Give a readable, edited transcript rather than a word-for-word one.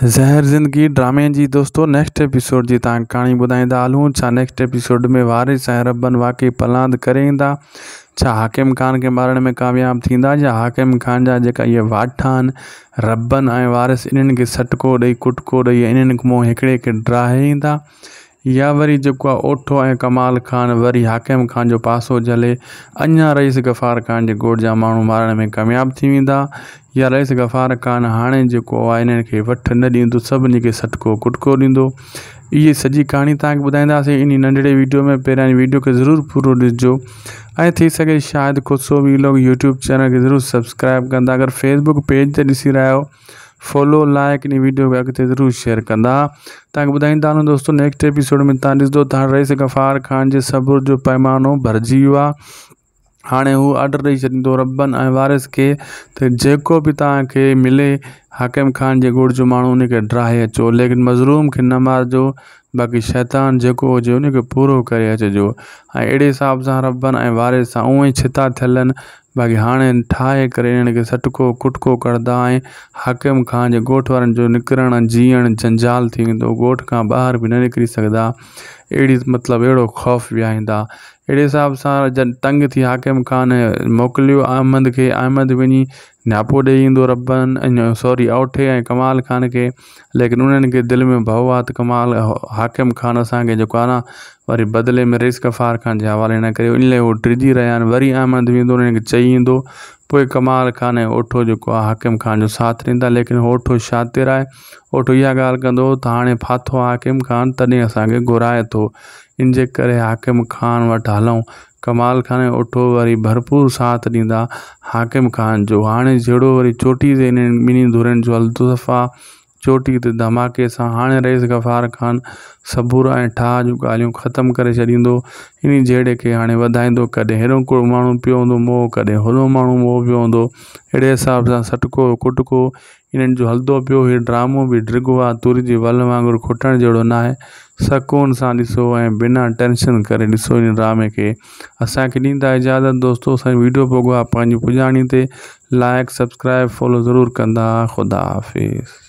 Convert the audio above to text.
ज़हर ज़िंदगी ड्रामे जी दोस्तों नेक्स्ट एपिसोड जी तव्हांखे कहाणी ॿुधाईंदा हलूं। छा नेक्स्ट एपिसोड में वारिस ऐं रब्बन वाकई पलांद करे ईंदा? छा हाकिम खान खे मारण में कामयाब थींदा? या हाकिम खान जा जेका इहे वाठा आहिनि रब्बन ऐं वारिस इन्हनि खे सटको ॾेई कुटको ॾेई इन्हनि मां हिकिड़े खे ड्राहे ईंदा? या वरी जेको आहे ओठो ऐं कमाल खान वरी हाकिम खान जो पासो झले अञा रईस गफ़ार खान जे ॻोठ जा माण्हू मारण में कामयाब थी वेंदा? या रईस गफ़ार खान हाणे जेको आहे इन्हनि खे वठि न ॾींदो, सभिनी खे सटको कुटको ॾींदो? इहे सॼी कहाणी तव्हांखे ॿुधाईंदासीं इन नंढड़े वीडियो में। पहिरियां वीडियो खे ज़रूरु पूरो ॾिसिजो ऐं थी सघे शायदि ख़ुदि सो वीलॉग यूट्यूब चैनल खे ज़रूरु सब्सक्राइब कंदा। अगरि फेसबुक पेज ते ॾिसी रहिया आहियो फॉलो लाइक इन वीडियो खे अॻिते ज़रूरु शेयर कंदा। तव्हांखे ॿुधाईंदा हलूं दोस्तों नेक्स्ट एपिसोड में तव्हां ॾिसंदो त रईस गफ़ार खान जे सबुर जो पैमानो भरिजी वियो आहे। हाणे हू ऑर्डर ॾेई छॾींदो रब्बन ऐं वारिस खे त जेको बि तव्हांखे मिले हाकिम खान जे ॻोठ जो माण्हू उनखे ड्राहे अचो, लेकिन मज़लूम खे न मारिजो, बाक़ी शैतान जेको हुजे उनखे पूरो करे अचिजो। ऐं अहिड़े हिसाब सां रब्बन ऐं वारिस सां उअं ई छिता थियल आहिनि। बाक़ी हाणे ठाहे करे इन्हनि खे सटको कुटको करदा ऐं हाकिम खान जे ॻोठ वारनि जो निकिरणु जीअण जंजाल थी वेंदो, ॻोठ खां ॿाहिरि बि न निकिरी सघंदा। अहिड़ी मतिलबु अहिड़ो ख़ौफ़ विहाईंदा। अहिड़े हिसाब सां जन तंग थी हाकिम खान मोकिलियो अहमद खे। अहमद वञी नियापो ॾेई ईंदो रब्बन ओठे ऐं कमाल खान खे, लेकिन उन्हनि खे दिलि में भउ आहे त कमाल हाकिम खान असांखे जेको आहे न वरी बदिले में रईस गफ़ार खान जे हवाले न करे, इन लाइ उहो टिरिजी रहिया आहिनि। वरी अहमद वेंदो उन्हनि खे चई ईंदो, पोइ कमाल खान ऐं ओठो जेको आहे हाकिम खान जो साथ ॾींदा। लेकिन ओठो शातिर आहे, ओठो इहा ॻाल्हि कंदो त हाणे फाथो आहे हाकिम खान तॾहिं असांखे घुराए थो, इन जे करे हाकिम खान वटि हलूं। कमाल खान ऐं ओठो वरी भरपूर साथ ॾींदा हाकिम खान जो। हाणे जहिड़ो वरी चोटी ते इन्हनि ॿिन्ही धुरनि जो हलंदो सफ़ा चोटी ते धमाके सां हाणे रईस गफ़ार खान सबुर ऐं ठाह जूं ॻाल्हियूं ख़तमु करे छॾींदो। इन जहिड़े खे हाणे वधाईंदो, कॾहिं हेॾो को माण्हू पियो हूंदो मोह, कॾहिं होॾो माण्हू मोह पियो हूंदो। अहिड़े हिसाब सां सटको कुटको इन्हनि जो हलंदो पियो। हीउ ड्रामो बि ड्रिगो आहे, तुर जी वल वांगुरु खुटण जहिड़ो न आहे। सुकून सां ॾिसो ऐं बिना टेंशन करे ॾिसो इन ड्रामे खे। असांखे ॾींदा इजाज़त दोस्तों। असांजी वीडियो पोइ पंहिंजी पुॼाणी ते लाइक सब्सक्राइब फॉलो ज़रूरु कंदा। ख़ुदा हाफ़िज़।